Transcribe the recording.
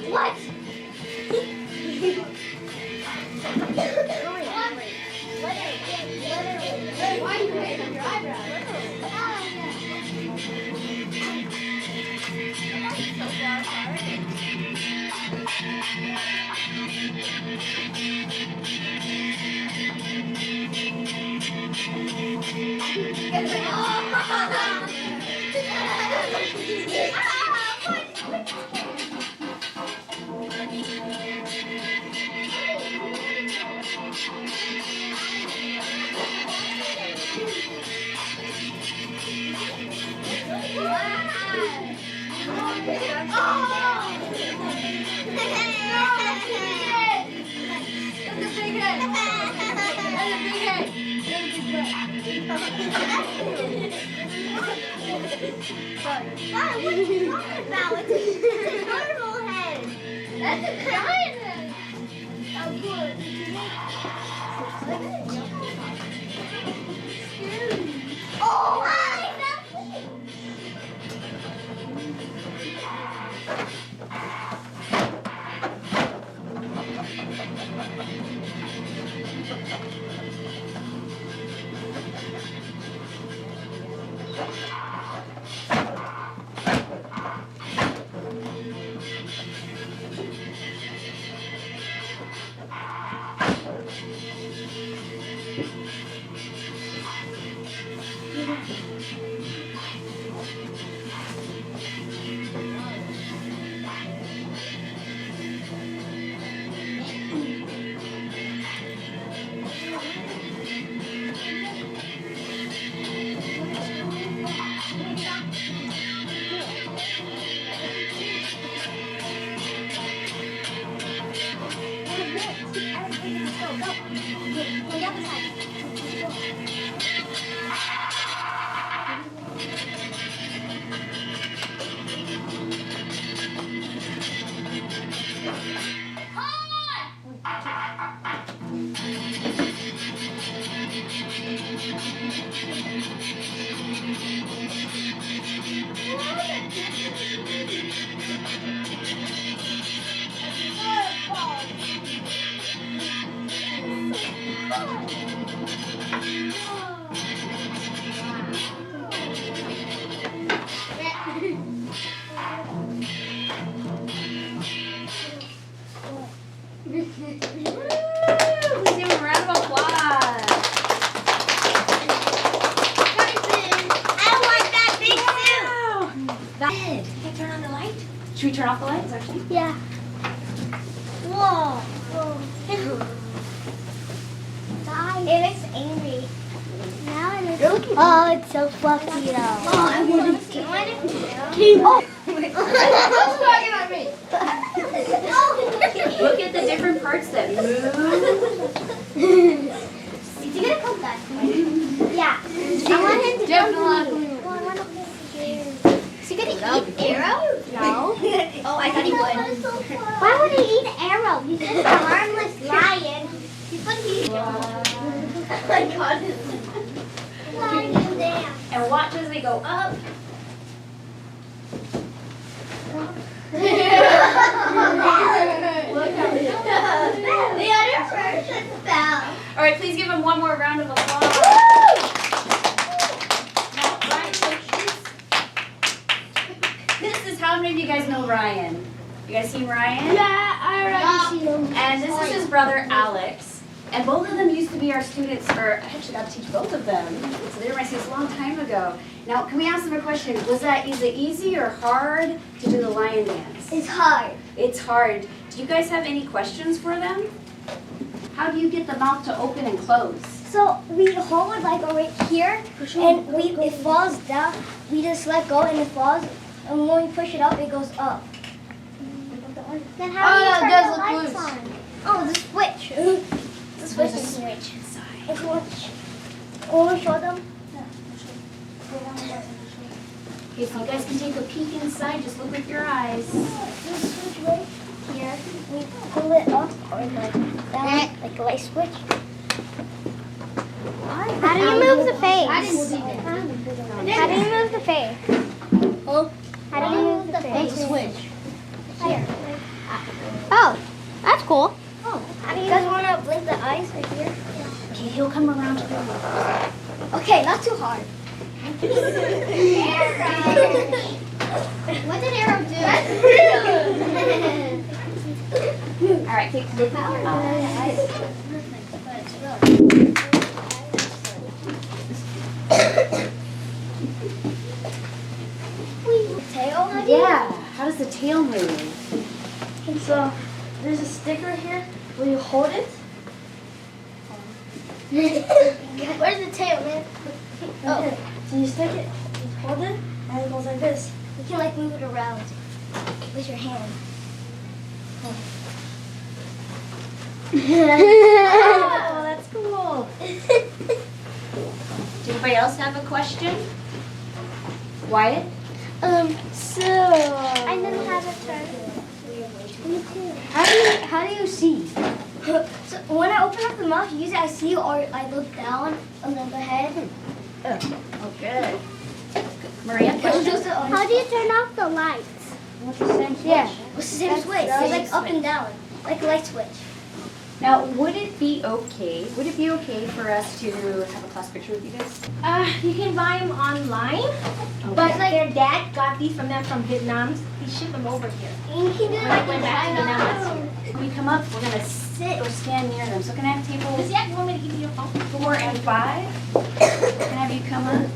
What? Why are you raising your eyebrows? So far apart. What are you talking about? It's a normal head. That's a giant head. Oh, good. Oh, hi! Should we turn off the lights, actually? Yeah. Whoa. It looks angry. Now it looks oh, it's so fluffy though. Oh, I want to keep on. What's talking about me? Look at the different parts that move. Is he gonna come back? Yeah. I want him to Definitely. Is he gonna eat arrows? No. Oh, I thought he would. Why would he eat arrows? He's just a harmless lion. He's gonna eat arrows. Oh my God. Lion there. And watch as we go up. Look how the other person fell. All right, please give him one more round of applause. Now, Ryan, so this is how many of you guys know Ryan? You guys seen Ryan? Yeah, I already see him. And this is his brother Alex. And both of them used to be our students, or I actually got to teach both of them. So they were my students a long time ago. Now, can we ask them a question? Is it easy or hard to do the lion dance? It's hard. It's hard. Do you guys have any questions for them? How do you get the mouth to open and close? So we hold it like right here, and it falls down. We just let go and it falls, and when we push it up, it goes up. Then how do you turn the lights on? Oh, the switch. The switch. There's a switch inside. The switch. Want to show them? Okay, so you guys can take a peek inside. Just look with your eyes. This switch right here. We pull it up or like down, like a light switch. How do you move the face? How do you move the face? How do you move the face? Switch. Here. Oh, that's cool. Oh, how do you guys want to blink the eyes right here? Okay, he'll come around to the left. Okay, not too hard. What did Arrow do? All right, take a look at your eyes. Tail? Yeah. How does the tail move? So there's a stick right here where you hold it. Where's the tail, man? Oh. So you stick it, you hold it, and it goes like this. You can like move it around with your hand. Oh, that's cool. Does anybody else have a question? Wyatt? So I know how to turn. Me too. How do you see? So when I open up the mouth, usually I see or I look down and then the head. Oh, good. Maria, question? How do you turn off the lights? What's the same switch? Yeah, it's the same switch. that's It's like same up and down, like a light switch. Now, would it be okay for us to have a class picture with you guys? You can buy them online, but their dad got these from them from Vietnam. He shipped them over here. And you can do it When I like went back to Vietnam last year. When we come up, we're going to sit or stand near them. So can I have Does tables he want me to give you a phone? 4 and 5? Can I have you come up?